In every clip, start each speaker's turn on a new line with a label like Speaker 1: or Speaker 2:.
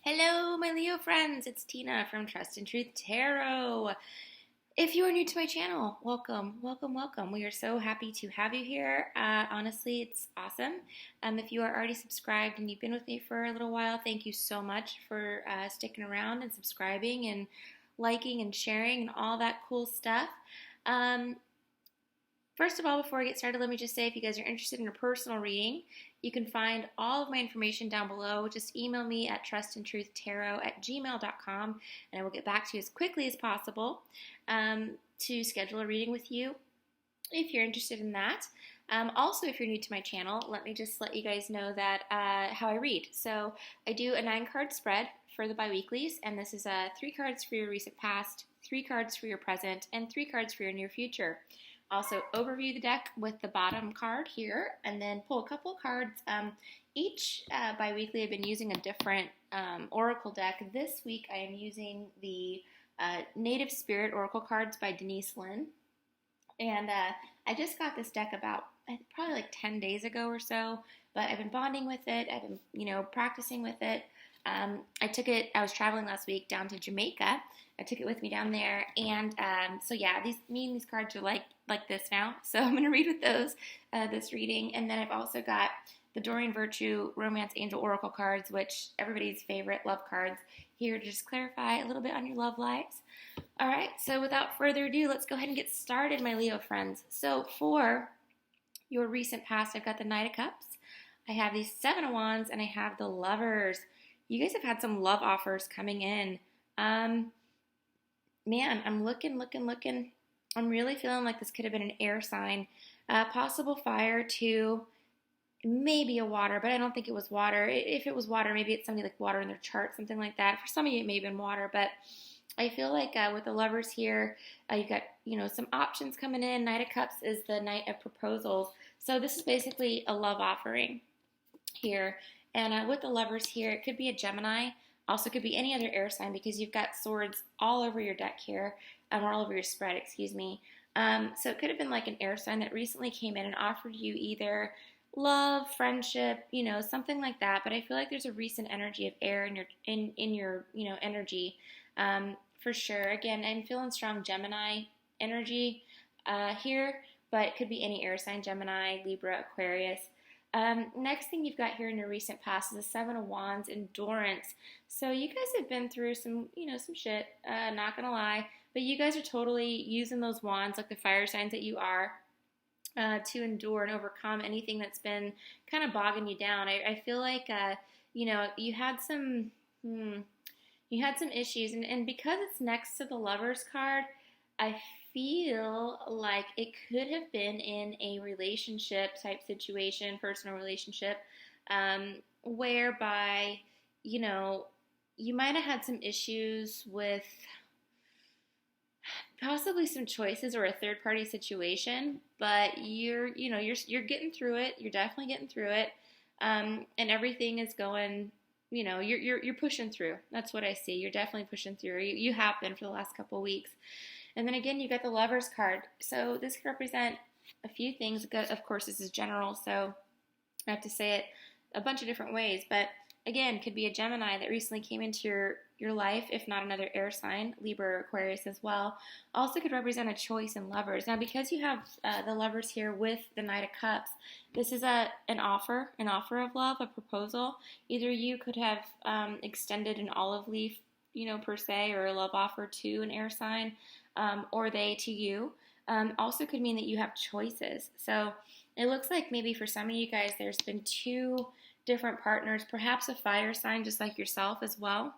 Speaker 1: Hello, my Leo friends. It's Tina from Trust and Truth Tarot. If you are new to my channel, welcome, welcome, welcome. We are so happy to have you here. Honestly, it's awesome. If you are already subscribed and you've been with me for a little while, thank you so much for sticking around and subscribing and liking and sharing and all that cool stuff. First of all, before I get started, let me just say if you guys are interested in a personal reading, you can find all of my information down below. Just email me at trustandtruthtarot@gmail.com and I will get back to you as quickly as possible to schedule a reading with you if you're interested in that. Also, if you're new to my channel, let me just let you guys know that how I read. So I do a 9-card spread for the biweeklies, and this is 3 cards for your recent past, 3 cards for your present, and 3 cards for your near future. Also, overview the deck with the bottom card here, and then pull a couple of cards. Each bi-weekly I've been using a different oracle deck. This week I am using the Native Spirit Oracle cards by Denise Linn. And I just got this deck about probably like 10 days ago or so, but I've been bonding with it. I've been, practicing with it. I took it, I was traveling last week down to Jamaica. I took it with me down there, and so yeah, these cards are like this now. So I'm going to read with those this reading, and then I've also got the Doreen Virtue Romance Angel Oracle cards, which everybody's favorite love cards, here to just clarify a little bit on your love lives. All right, so without further ado, let's go ahead and get started, my Leo friends. So for your recent past, I've got the Knight of Cups, I have the 7 of Wands, and I have the Lovers. You guys have had some love offers coming in. Man, I'm looking. I'm really feeling like this could have been an air sign. Possible fire to maybe a water, but I don't think it was water. If it was water, maybe it's something like water in their chart, something like that. For some of you, it may have been water, but I feel like with the Lovers here, you've got, some options coming in. Knight of Cups is the Knight of Proposals. So this is basically a love offering here. And with the Lovers here, it could be a Gemini. Also could be any other air sign because you've got swords all over your deck here, or all over your spread, excuse me. So it could have been like an air sign that recently came in and offered you either love, friendship, something like that. But I feel like there's a recent energy of air in your energy, for sure. Again, I'm feeling strong Gemini energy here, but it could be any air sign: Gemini, Libra, Aquarius. Next thing you've got here in your recent past is the 7 of Wands, Endurance. So you guys have been through some, some shit, not gonna lie, but you guys are totally using those wands, like the fire signs that you are, to endure and overcome anything that's been kind of bogging you down. I feel like, you had some, issues, and because it's next to the Lovers card, I feel like it could have been in a relationship type situation, personal relationship, whereby, you might have had some issues with possibly some choices or a third party situation, but you're getting through it. You're definitely getting through it. And everything is going, you're pushing through. That's what I see. You're definitely pushing through. You have been for the last couple of weeks. And then again, you got the Lovers card. So this could represent a few things. Of course, this is general, so I have to say it a bunch of different ways. But again, could be a Gemini that recently came into your life, if not another air sign, Libra or Aquarius as well. Also could represent a choice in Lovers. Now, because you have the Lovers here with the Knight of Cups, this is an offer of love, a proposal. Either you could have extended an olive leaf, per se, or a love offer to an air sign, or they to you. Also could mean that you have choices. So it looks like maybe for some of you guys, there's been 2 different partners, perhaps a fire sign just like yourself as well.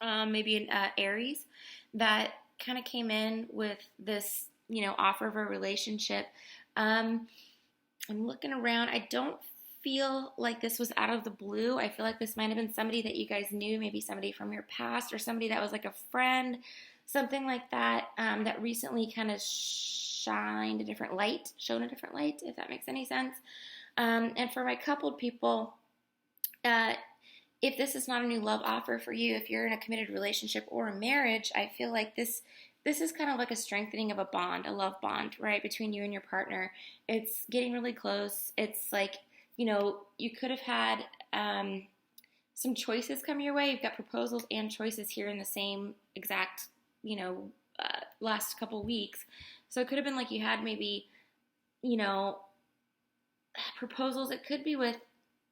Speaker 1: Maybe an Aries that kind of came in with this, offer of a relationship. I'm looking around. I don't feel like this was out of the blue. I feel like this might have been somebody that you guys knew, maybe somebody from your past or somebody that was like a friend, something like that, that recently kind of shown a different light, if that makes any sense. And for my coupled people, if this is not a new love offer for you, if you're in a committed relationship or a marriage, I feel like this is kind of like a strengthening of a bond, a love bond, right, between you and your partner. It's getting really close. It's like, you could have had some choices come your way. You've got proposals and choices here in the same exact, last couple weeks. So it could have been like you had maybe, you know, proposals. It could be with,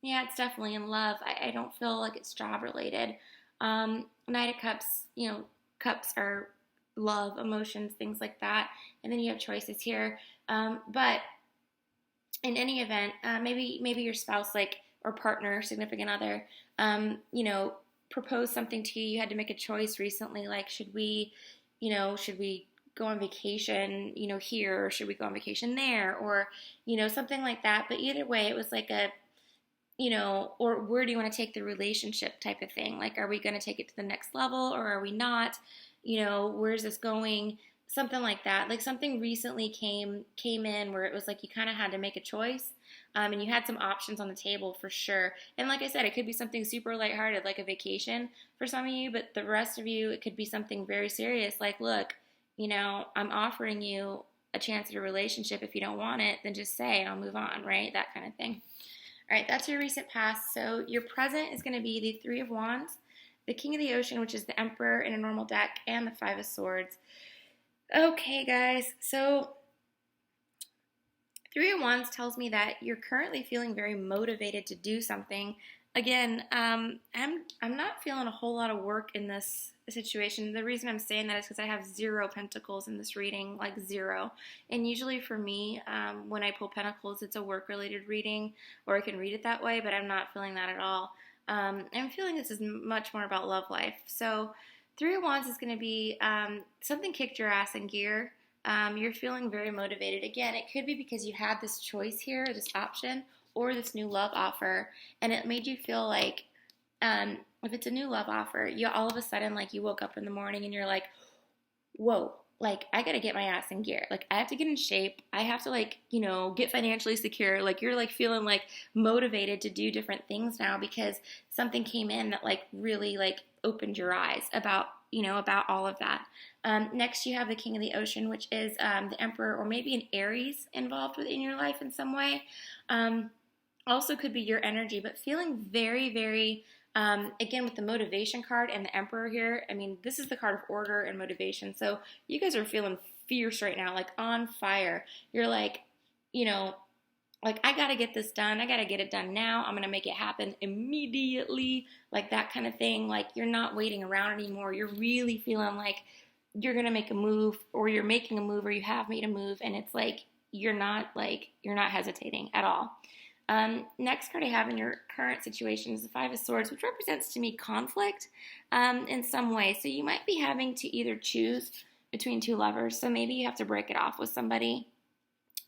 Speaker 1: yeah, it's definitely in love. I don't feel like it's job related. Knight of Cups, cups are love, emotions, things like that. And then you have choices here. But in any event, maybe your spouse, like, or partner, significant other, proposed something to you. You had to make a choice recently, like, should we go on vacation, here, or should we go on vacation there, or, something like that. But either way, it was like or where do you want to take the relationship type of thing? Like, are we going to take it to the next level, or are we not? Where's this going? Something like that. Like, something recently came in where it was like you kind of had to make a choice, and you had some options on the table for sure. And like I said, it could be something super lighthearted, like a vacation for some of you, but the rest of you, it could be something very serious. Like, look, I'm offering you a chance at a relationship. If you don't want it, then just say, and I'll move on, right? That kind of thing. All right, that's your recent past. So your present is going to be the Three of Wands, the King of the Ocean, which is the Emperor in a normal deck, and the Five of Swords. Okay, guys, so Three of Wands tells me that you're currently feeling very motivated to do something. Again, I'm not feeling a whole lot of work in this situation. The reason I'm saying that is because I have 0 pentacles in this reading, like 0. And usually for me, when I pull pentacles, it's a work-related reading, or I can read it that way, but I'm not feeling that at all. I'm feeling this is much more about love life. So Three of Wands is going to be something kicked your ass in gear. You're feeling very motivated. Again, it could be because you had this choice here, this option, or this new love offer, and it made you feel like, if it's a new love offer, you all of a sudden, like, you woke up in the morning and you're like, whoa, like, I gotta get my ass in gear. Like, I have to get in shape. I have to, like, get financially secure. Like, you're, like, feeling, like, motivated to do different things now because something came in that, like, really, like, opened your eyes about all of that. Next, you have the King of the Ocean, which is the Emperor, or maybe an Aries involved within your life in some way. Also could be your energy, but feeling very, very, again, with the motivation card and the Emperor here, I mean, this is the card of order and motivation. So you guys are feeling fierce right now, like on fire. You're like, like, I got to get this done. I got to get it done now. I'm going to make it happen immediately, like that kind of thing. Like, you're not waiting around anymore. You're really feeling like you're going to make a move, or you're making a move, or you have made a move, and it's like you're not hesitating at all. Next card I have in your current situation is the Five of Swords, which represents to me conflict in some way. So you might be having to either choose between two lovers. So maybe you have to break it off with somebody,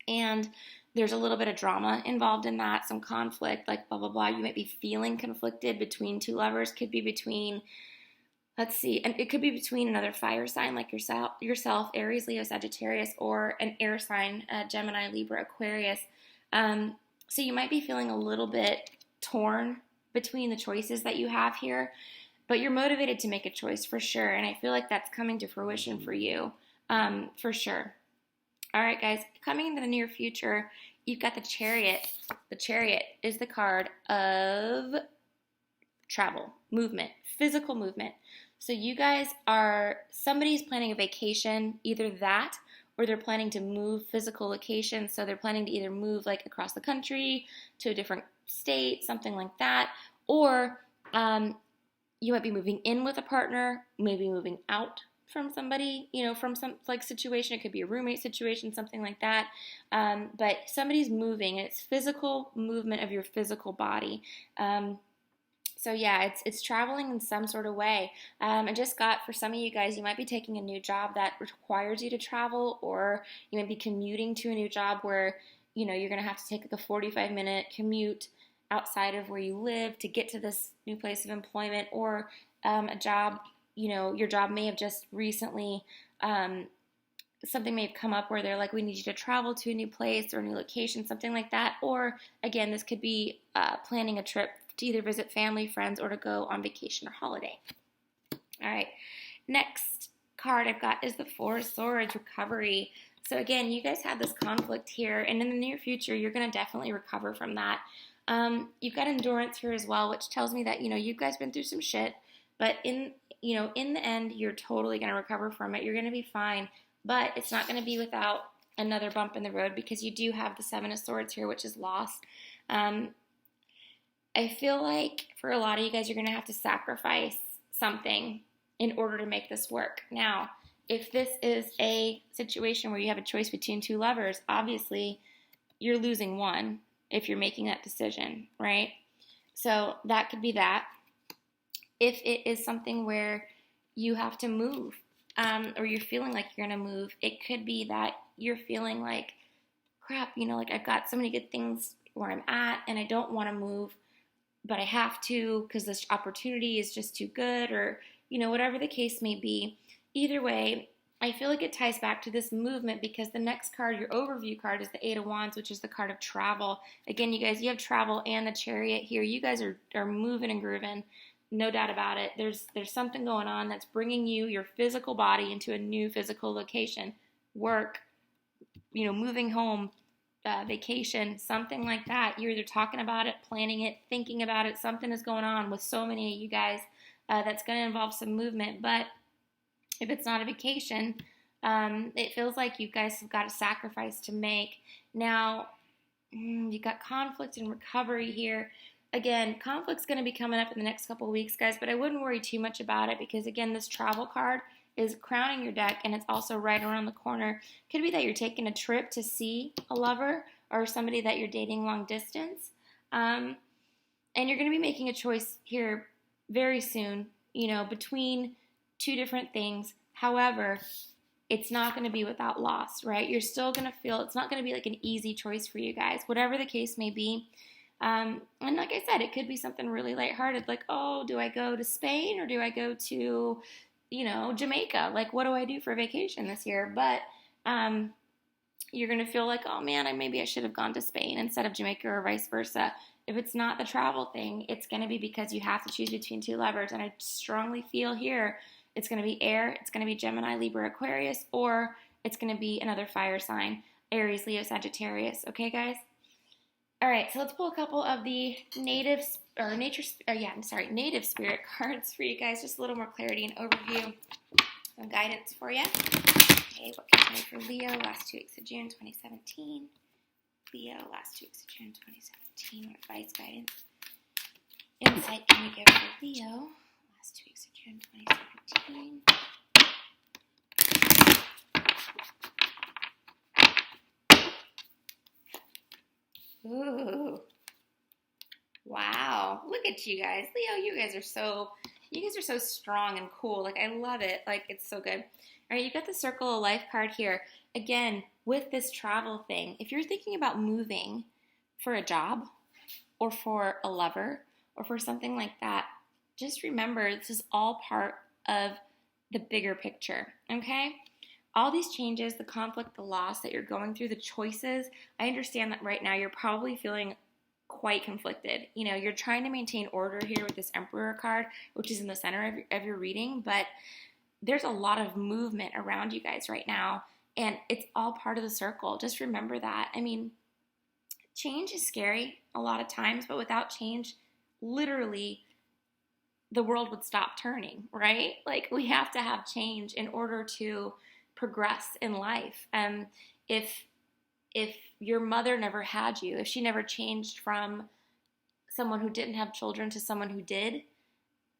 Speaker 1: and there's a little bit of drama involved in that, some conflict, like blah, blah, blah. You might be feeling conflicted between two lovers. Could be between, let's see, and it could be between another fire sign like yourself, Aries, Leo, Sagittarius, or an air sign, Gemini, Libra, Aquarius. So you might be feeling a little bit torn between the choices that you have here, but you're motivated to make a choice for sure, and I feel like that's coming to fruition for you, for sure. All right, guys, coming into the near future, you've got the Chariot. The Chariot is the card of travel, movement, physical movement. So you guys somebody's planning a vacation, either that, or they're planning to move physical locations. So they're planning to either move, like, across the country to a different state, something like that, or you might be moving in with a partner, maybe moving out from somebody, from some, like, situation. It could be a roommate situation, something like that. But somebody's moving, and it's physical movement of your physical body. So yeah, it's traveling in some sort of way. I just got, for some of you guys, you might be taking a new job that requires you to travel, or you might be commuting to a new job where, you're going to have to take, like, a 45-minute commute outside of where you live to get to this new place of employment, or a job, your job may have just recently, something may have come up where they're like, we need you to travel to a new place or a new location, something like that. Or, again, this could be planning a trip to either visit family, friends, or to go on vacation or holiday. All right, next card I've got is the Four of Swords, recovery. So again, you guys had this conflict here, and in the near future, you're going to definitely recover from that. You've got endurance here as well, which tells me that, you guys been through some shit, but in the end, you're totally going to recover from it. You're going to be fine, but it's not going to be without another bump in the road because you do have the Seven of Swords here, which is loss. I feel like for a lot of you guys, you're going to have to sacrifice something in order to make this work. Now, if this is a situation where you have a choice between two lovers, obviously you're losing one if you're making that decision, right? So that could be that. If it is something where you have to move, or you're feeling like you're going to move, it could be that you're feeling like, crap, like I've got so many good things where I'm at and I don't want to move, but I have to because this opportunity is just too good, or, whatever the case may be. Either way, I feel like it ties back to this movement because the next card, your overview card, is the Eight of Wands, which is the card of travel. Again, you guys, you have travel and the Chariot here. You guys are moving and grooving. No doubt about it. There's something going on that's bringing your physical body into a new physical location. Work, moving home, vacation, something like that. You're either talking about it, planning it, thinking about it. Something is going on with so many of you guys that's going to involve some movement. But if it's not a vacation, it feels like you guys have got a sacrifice to make. Now, you've got conflict and recovery here. Again, conflict's going to be coming up in the next couple of weeks, guys, but I wouldn't worry too much about it because, again, this travel card is crowning your deck, and it's also right around the corner. Could be that you're taking a trip to see a lover or somebody that you're dating long distance, and you're going to be making a choice here very soon, between two different things. However, it's not going to be without loss, right? You're still going to feel it's not going to be like an easy choice for you guys, whatever the case may be. And like I said, it could be something really lighthearted, like, oh, do I go to Spain or do I go to, Jamaica? Like, what do I do for vacation this year? But you're going to feel like, oh, man, maybe I should have gone to Spain instead of Jamaica or vice versa. If it's not the travel thing, it's going to be because you have to choose between two lovers. And I strongly feel here it's going to be air, it's going to be Gemini, Libra, Aquarius, or it's going to be another fire sign, Aries, Leo, Sagittarius. Okay, guys? All right, so let's pull a couple of the native spirit cards for you guys. Just a little more clarity and overview, some guidance for you. Okay, what can I do for Leo last 2 weeks of June 2017? Leo last 2 weeks of June 2017. What advice, guidance, insight can we give for Leo last 2 weeks of June 2017? Ooh. Wow. Look at you guys. Leo, you guys are so strong and cool. Like, I love it. Like, it's so good. All right, you got the Circle of Life card here. Again, with this travel thing, if you're thinking about moving for a job or for a lover or for something like that, just remember this is all part of the bigger picture, okay? All these changes, the conflict, the loss that you're going through, the choices, I understand that right now you're probably feeling quite conflicted. You're trying to maintain order here with this Emperor card, which is in the center of your reading, but there's a lot of movement around you guys right now, and it's all part of the circle. Just remember that. I mean, change is scary a lot of times, but without change, literally, the world would stop turning, right? Like, we have to have change in order to progress in life. If your mother never had you, if she never changed from someone who didn't have children to someone who did,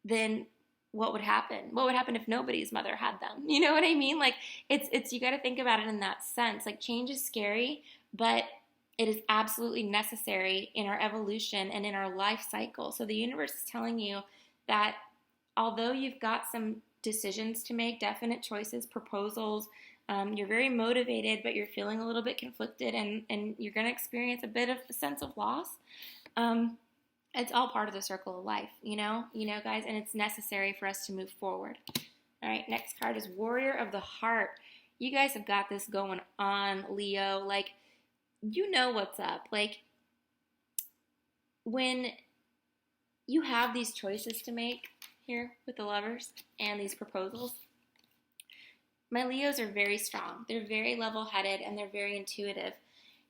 Speaker 1: then what would happen? What would happen if nobody's mother had them? You know what I mean? Like, it's you got to think about it in that sense. Like, change is scary, but it is absolutely necessary in our evolution and in our life cycle. So the universe is telling you that although you've got some decisions to make, definite choices, proposals, you're very motivated, but you're feeling a little bit conflicted, and you're going to experience a bit of a sense of loss. It's all part of the circle of life, guys, and it's necessary for us to move forward. All right, next card is Warrior of the Heart. You guys have got this going on, Leo. Like, you know what's up. Like, when you have these choices to make here with the lovers and these proposals, my Leos are very strong. They're very level-headed, and they're very intuitive.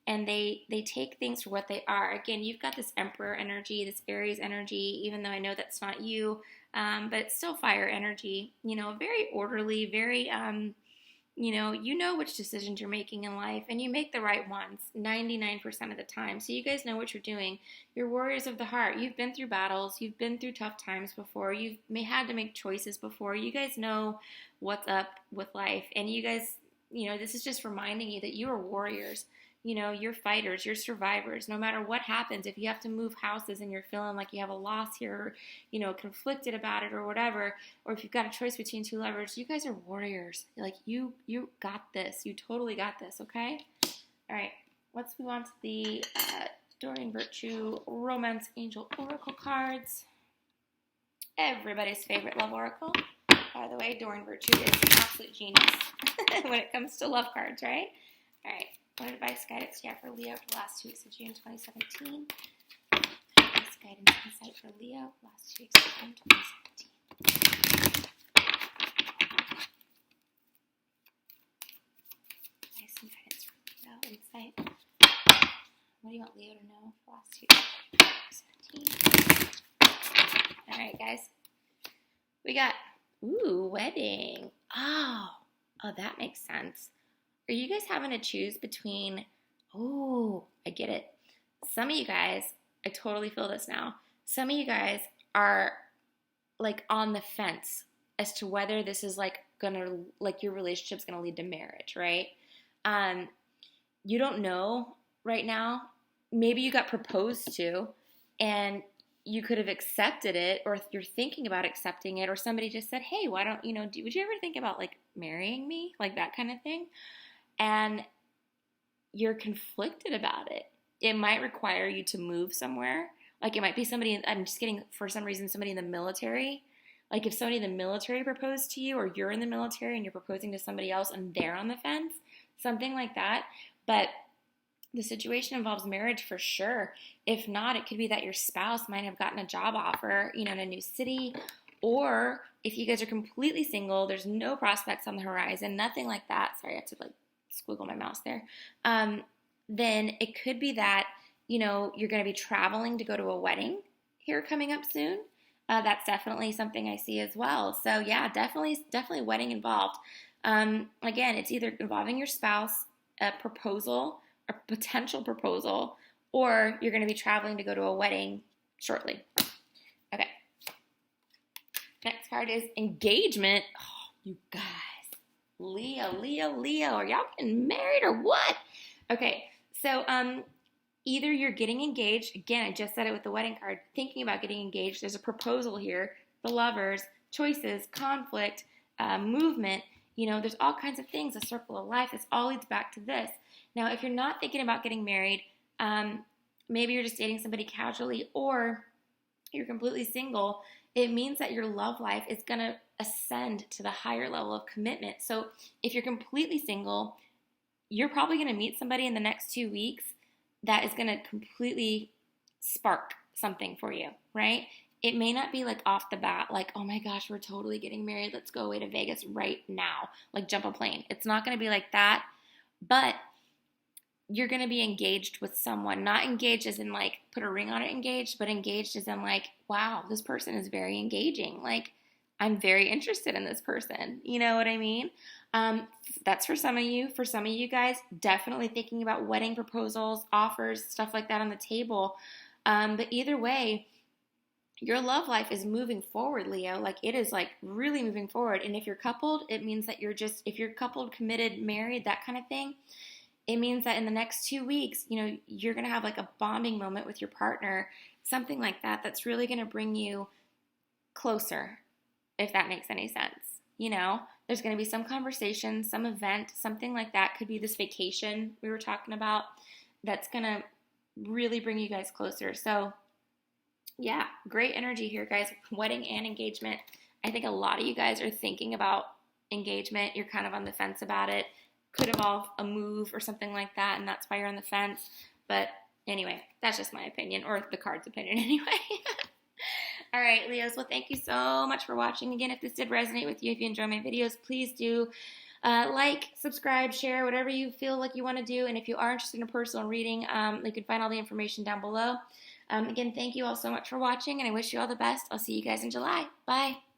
Speaker 1: and they take things for what they are. Again, you've got this Emperor energy, this Aries energy, even though I know that's not you, but it's still fire energy. Very orderly, very you know which decisions you're making in life, and you make the right ones 99% of the time. So you guys know what you're doing. You're warriors of the heart. You've been through battles. You've been through tough times before. You've had to make choices before. You guys know what's up with life. And you guys, this is just reminding you that you are warriors. You're fighters, you're survivors. No matter what happens, if you have to move houses and you're feeling like you have a loss here, or, conflicted about it or whatever, or if you've got a choice between two lovers, you guys are warriors. Like, you got this. You totally got this, okay? All right, let's move on to the Doreen Virtue Romance Angel Oracle cards. Everybody's favorite love oracle. By the way, Doreen Virtue is an absolute genius when it comes to love cards, right? All right. What advice, guidance, for Leo for the last 2 weeks of June 2017? Advice, guidance, insight for Leo for the last 2 weeks of June 2017. Advice and guidance for Leo, insight. What do you want Leo to know for the last 2 weeks of 2017? All right, guys. We got, wedding. Oh, that makes sense. Are you guys having to choose between, I get it. Some of you guys, I totally feel this now. Some of you guys are like on the fence as to whether this is your relationship's gonna lead to marriage, right? You don't know right now. Maybe you got proposed to and you could have accepted it, or you're thinking about accepting it, or somebody just said, hey, why don't, would you ever think about like marrying me? Like that kind of thing. And you're conflicted about it. It might require you to move somewhere. Like it might be somebody, I'm just getting, for some reason, somebody in the military. Like if somebody in the military proposed to you, or you're in the military and you're proposing to somebody else and they're on the fence, something like that. But the situation involves marriage for sure. If not, it could be that your spouse might have gotten a job offer, in a new city. Or if you guys are completely single, there's no prospects on the horizon, nothing like that. Sorry, I had to squiggle my mouse there. Then it could be that, you're going to be traveling to go to a wedding here coming up soon. That's definitely something I see as well. So yeah, definitely wedding involved. Again, it's either involving your spouse, a proposal, a potential proposal, or you're going to be traveling to go to a wedding shortly. Okay. Next card is engagement. Oh, you guys. Leo. Are y'all getting married or what? Okay, so either you're getting engaged. Again, I just said it with the wedding card. Thinking about getting engaged. There's a proposal here. The lovers, choices, conflict, movement. There's all kinds of things. A circle of life. This all leads back to this. Now, if you're not thinking about getting married, maybe you're just dating somebody casually, or you're completely single, it means that your love life is going to ascend to the higher level of commitment. So if you're completely single, you're probably going to meet somebody in the next 2 weeks that is going to completely spark something for you, right? It may not be like off the bat, like, oh my gosh, we're totally getting married. Let's go away to Vegas right now. Like jump a plane. It's not going to be like that, but you're going to be engaged with someone. Not engaged as in like put a ring on it engaged, but engaged as in like, wow, this person is very engaging. Like I'm very interested in this person. You know what I mean? That's for some of you. For some of you guys, definitely thinking about wedding proposals, offers, stuff like that on the table. But either way, your love life is moving forward, Leo. Like it is like really moving forward. And if you're coupled, it means that if you're coupled, committed, married, that kind of thing, it means that in the next 2 weeks, you're going to have like a bonding moment with your partner, something like that, that's really going to bring you closer, if that makes any sense. There's going to be some conversation, some event, something like that. Could be this vacation we were talking about that's going to really bring you guys closer. So yeah, great energy here, guys. Wedding and engagement. I think a lot of you guys are thinking about engagement. You're kind of on the fence about it. Could involve a move or something like that, and that's why you're on the fence. But anyway, that's just my opinion, or the card's opinion anyway. All right, Leos, well, thank you so much for watching. Again, if this did resonate with you, if you enjoy my videos, please do Like, subscribe, share, whatever you feel like you want to do. And if you are interested in a personal reading, you can find all the information down below. Again, thank you all so much for watching, and I wish you all the best. I'll see you guys in July. Bye.